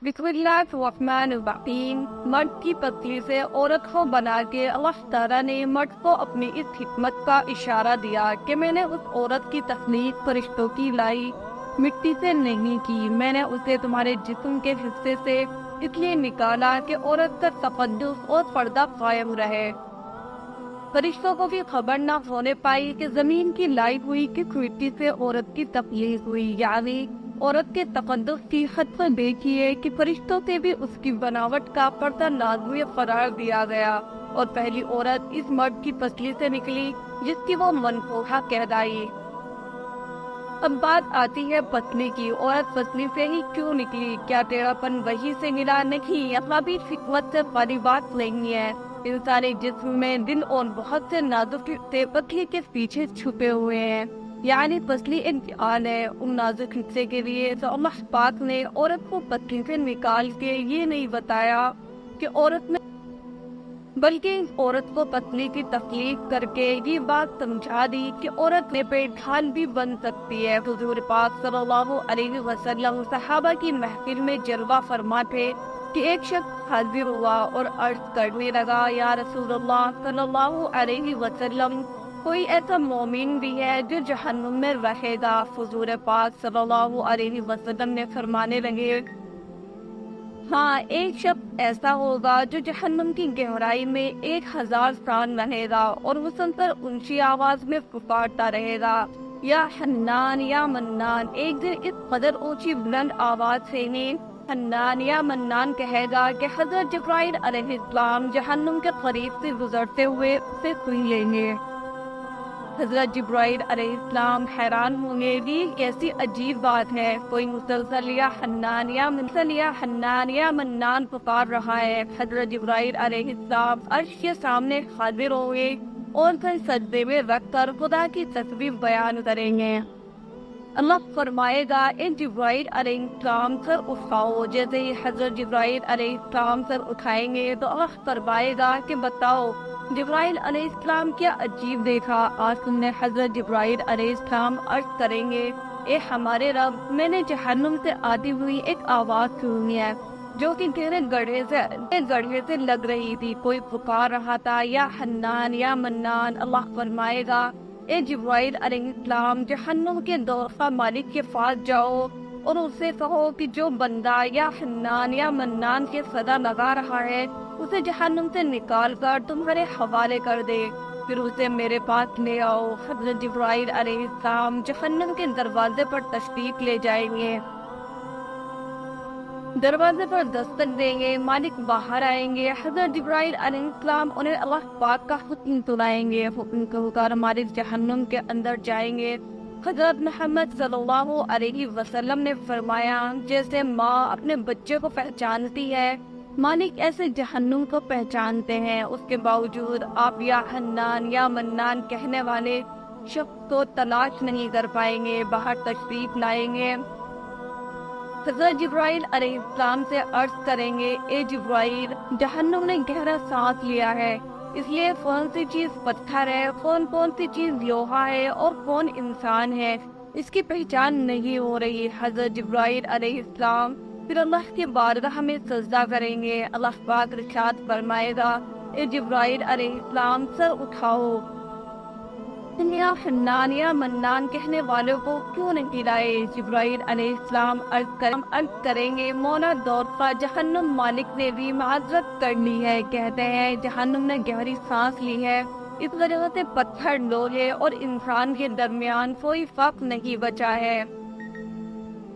بسم اللہ الرحمن الرحیم۔ مرد کی پتلی سے عورت کو بنا کے اللہ تعالیٰ نے مرد کو اپنی اس حکمت کا اشارہ دیا کہ میں نے اس عورت کی تخلیق فرشتوں کی لائی مٹی سے نہیں کی، میں نے اسے تمہارے جسم کے حصے سے اس لیے نکالا کہ عورت کا تقدس اور پردہ قائم رہے۔ فرشتوں کو بھی خبر نہ ہونے پائی کہ زمین کی لائی ہوئی کس مٹی سے عورت کی تخلیق ہوئی، یعنی عورت کے تقدس کی حد پر دیکھیے کہ فرشتوں سے بھی اس کی بناوٹ کا پردہ لازمی قرار دیا گیا، اور پہلی عورت اس مرد کی پسلی سے نکلی جس کی وہ منفوحہ کہلائی۔ اب بات آتی ہے پسلی کی۔ عورت پسلی سے ہی کیوں نکلی؟ کیا ٹیڑھاپن وہی سے ملا؟ نہیں، یہاں بھی حکمت سے خالی بات نہیں ہے۔ انسانی جسم میں دل اور بہت سے نازک حصے پسلی کے پیچھے چھپے ہوئے ہیں، یعنی پسلی ایک جال ہے ان نازک حصے کے لیے۔ تو اللہ پاک نے عورت کو پسلی سے نکال کے یہ نہیں بتایا کہ عورت میں، بلکہ عورت کو پسلی کی تخلیق کر کے یہ بات سمجھا دی کہ عورت میں پہ ڈھال بھی بن سکتی ہے۔ حضور پاک صلی اللہ علیہ وسلم صحابہ کی محفل میں جلوہ فرما تھے کہ ایک شخص حاضر ہوا اور عرض کرنے لگا، یا رسول اللہ صلی اللہ علیہ وسلم، کوئی ایسا مومن بھی ہے جو جہنم میں رہے گا؟ حضور پاک صلی اللہ علیہ وسلم نے فرمانے لگے، ہاں، ایک شخص ایسا ہوگا جو جہنم کی گہرائی میں 1000 سال رہے گا اور مسلسل اونچی آواز میں پکارتا رہے گا، یا حنان یا منان۔ ایک دن اس قدر اونچی بلند آواز سے حنان یا منان کہے گا کہ حضرت جبرائیل علیہ السلام جہنم کے قریب سے گزرتے ہوئے اسے سن لیں گے۔ حضرت جبرائیل علیہ السلام حیران ہوں گے، یہ کیسی عجیب بات ہے، کوئی مسلسل یا حنان یا منان پکار رہا ہے۔ حضرت جبرائیل علیہ السلام عرش کے سامنے حاضر ہوں گے اور پھر سجدے میں رکھ کر خدا کی تسبیح بیان کریں گے۔ اللہ فرمائے گا، اے جبرائیل علیہ السلام سر اٹھاؤ۔ جیسے ہی حضرت جبرائیل علیہ السلام سر اٹھائیں گے تو اللہ فرمائے گا کہ بتاؤ جبرائیل علیہ السلام کیا عجیب دیکھا؟ آج تم نے حضرت جبرائیل علیہ السلام عرض کریں گے، اے ہمارے رب، میں نے جہنم سے آتی ہوئی ایک آواز سنی ہے جو کہ گہرے گڑھے سے لگ رہی تھی، کوئی پکار رہا تھا، یا حنان یا منان۔ اللہ فرمائے گا، اے جبرائیل علیہ السلام جہنم کے دوسرا مالک کے پاس جاؤ اور اسے کہو کہ جو بندہ یا حنان یا منان کے صدا لگا رہا ہے اسے جہنم سے نکال کر تمہارے حوالے کر دے، پھر اسے میرے پاس لے آؤ۔ حضرت جبرائیل علیہ السلام جہنم کے دروازے پر تشریف لے جائیں گے، دروازے پر دستک دیں گے، مالک باہر آئیں گے۔ حضرت جبرائیل علیہ السلام انہیں اللہ پاک کا حکم سنائیں گے، حکم کو کر مالک جہنم کے اندر جائیں گے۔ حضرت محمد صلی اللہ علیہ وسلم نے فرمایا، جیسے ماں اپنے بچے کو پہچانتی ہے، مالک ایسے جہنم کو پہچانتے ہیں، اس کے باوجود آپ یا حنان یا منان کہنے والے شخص کو تلاش نہیں کر پائیں گے، باہر تشریف لائیں گے۔ حضرت جبرائیل علیہ السلام سے عرض کریں گے، اے جبرائیل، جہنم نے گہرا سانس لیا ہے، اس لیے کون سی چیز پتھر ہے، کون سی چیز لوہا ہے اور کون انسان ہے، اس کی پہچان نہیں ہو رہی۔ حضرت جبرائیل علیہ السلام پھر اللہ کے بارگاہ میں سجدہ کریں گے۔ اللہ پاک ارشاد فرمائے گا، اے جبرائیل علیہ السلام سر اٹھاؤ، یا حنان یا منان کہنے والوں کو کیوں نہیں لائے؟ جبرائیل علیہ السلام عرض کریں گے، مولا دوسرا جہنم مالک نے بھی معذرت کر لی ہے، کہتے ہیں جہنم نے گہری سانس لی ہے، اس وجہ سے پتھر، لوہے اور انسان کے درمیان کوئی فرق نہیں بچا ہے،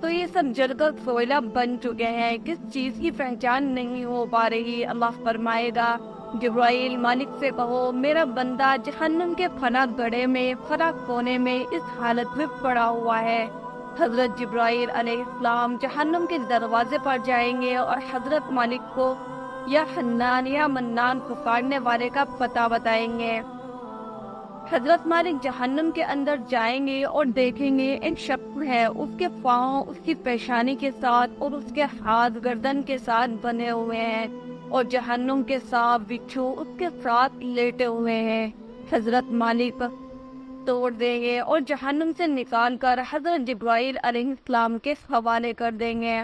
تو یہ سب جل کر کوئلہ بن چکے ہیں، کس چیز کی پہچان نہیں ہو پا رہی۔ اللہ فرمائے گا، جبرائیل مالک سے کہو میرا بندہ جہنم کے فنا گڑھے میں، فنا کونے میں اس حالت میں پڑا ہوا ہے۔ حضرت جبرائیل علیہ السلام جہنم کے دروازے پر جائیں گے اور حضرت مالک کو یا حنان یا منان پکارنے والے کا پتہ بتائیں گے۔ حضرت مالک جہنم کے اندر جائیں گے اور دیکھیں گے ایک شخص ہے، اس کے پاؤں اس کی پیشانی کے ساتھ اور اس کے ہاتھ گردن کے ساتھ بندھے ہوئے ہیں، اور جہنم کے سانپ بچھو اس کے ساتھ لیٹے ہوئے ہیں۔ حضرت مالک توڑ دیں گے اور جہنم سے نکال کر حضرت جبرائیل علیہ السلام کے حوالے کر دیں گے۔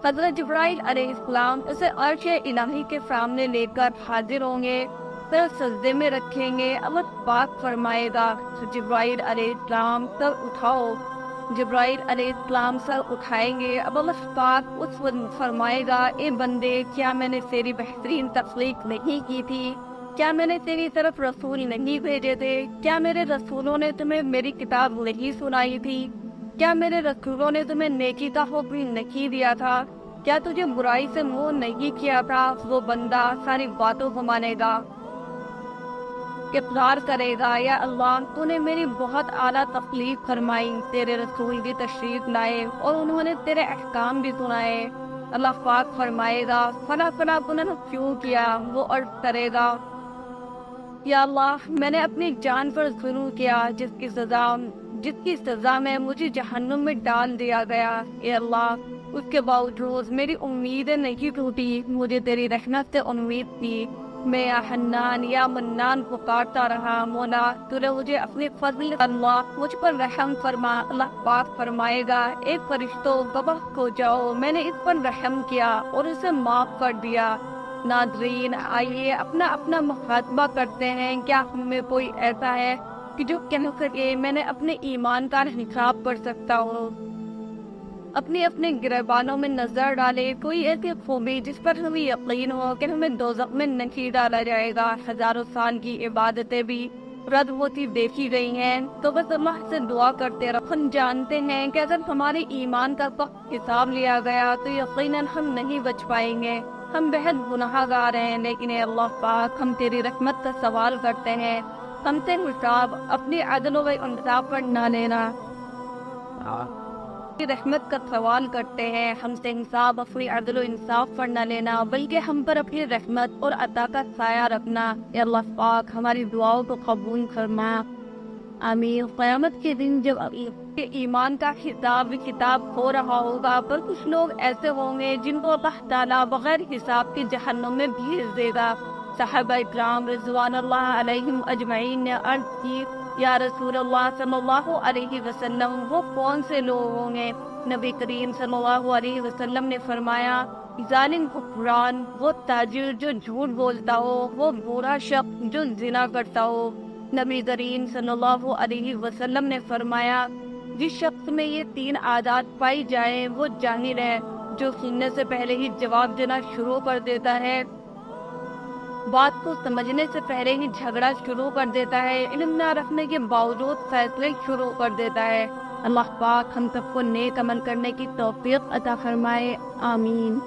حضرت جبرائیل علیہ السلام اسے عرش الہی کے سامنے لے کر حاضر ہوں گے، پھر سجدے میں رکھیں گے۔ اللہ پاک فرمائے گا جبرائیل علیہ السلام سر اٹھاؤ۔ جبرائیل علیہ السلام سر اٹھائیں گے۔ اب اللہ پاک اس وقت فرمائے گا، اے بندے، کیا میں نے تیری بہترین تخلیق نہیں کی تھی؟ کیا میں نے تیری طرف رسول نہیں بھیجے تھے؟ کیا میرے رسولوں نے تمہیں میری کتاب نہیں سنائی تھی؟ کیا میرے رسولوں نے تمہیں نیکی کا حکم نہیں دیا تھا؟ کیا تجھے برائی سے منہ نہیں کیا تھا؟ وہ بندہ ساری باتوں کو مانے گا، اقرار کرے گا، یا اللہ تو نے میری بہت اعلیٰ تخلیق فرمائی، تیرے رسول بھی تشریف لائے اور انہوں نے تیرے احکام بھی سنائے۔ اللہ پاک فرمائے گا فلاں فلاں تم نے کیوں کیا؟ وہ عرض کرے گا، یا اللہ میں نے اپنی جان پر ظلم کیا، جس کی سزا میں مجھے جہنم میں ڈال دیا گیا۔ اے اللہ اس کے باوجود میری امیدیں نہیں ٹوٹی، مجھے تیری رحمت سے امید تھی، میں یا حنان یا منان پکارتا رہا، مولا تو نے مجھے اپنے فضل اللہ مجھ پر رحم فرما۔ اللہ پاک فرمائے گا، اے فرشتوں گواہ ہو جاؤ، میں نے اس پر رحم کیا اور اسے معاف کر دیا۔ ناظرین آئیے اپنا اپنا محاسبہ کرتے ہیں، کیا ہم میں کوئی ایسا ہے کہ جو کہہ سکے میں نے اپنے ایمان کا حساب کر سکتا ہوں؟ اپنے اپنے گریبانوں میں نظر ڈالے، کوئی ایسی خوبی جس پر ہمیں یقین ہو کہ ہمیں دوزخ میں نہیں ڈالا جائے گا۔ ہزاروں سال کی عبادتیں بھی رد ہوتی دیکھی گئی ہیں، تو بس اللہ سے دعا کرتے رہو۔ ہم جانتے ہیں کہ اگر ہمارے ایمان کا وقت حساب لیا گیا تو یقیناً ہم نہیں بچ پائیں گے، ہم بہت گناہ گار ہیں، لیکن اے اللہ پاک ہم تیری رحمت کا سوال کرتے ہیں، ہم سے حساب اپنی عدل و انصاف پر نہ لینا۔ رحمت کا سوال کرتے ہیں، ہم سے حساب اپنی عدل و انصاف پر نہ لینا، بلکہ ہم پر اپنی رحمت اور عطا کا سایہ رکھنا۔ اے اللہ پاک ہماری دعاؤں کو قبول فرما، آمین۔ قیامت کے دن جب ایمان کا حساب کتاب ہو رہا ہوگا، پر کچھ لوگ ایسے ہوں گے جن کو اللہ تعالیٰ بغیر حساب کے جہنم میں بھیج دے گا۔ صحابہ اکرام رضوان اللہ علیہم اجمعین نے عرض کی، یا رسول اللہ صلی اللہ علیہ وسلم وہ کون سے لوگ ہوں گے؟ نبی کریم صلی اللہ علیہ وسلم نے فرمایا، ظالم حکمران، وہ تاجر جو جھوٹ بولتا ہو، وہ برا شخص جو زنا کرتا ہو۔ نبی کریم صلی اللہ علیہ وسلم نے فرمایا، جس شخص میں یہ تین عادات پائی جائیں وہ جاہل ہے، جو سننے سے پہلے ہی جواب دینا شروع کر دیتا ہے، بات کو سمجھنے سے پہلے ہی جھگڑا شروع کر دیتا ہے، علم نہ رکھنے کے باوجود فیصلے شروع کر دیتا ہے۔ اللہ پاک ہم سب کو نیک عمل کرنے کی توفیق عطا فرمائے، آمین۔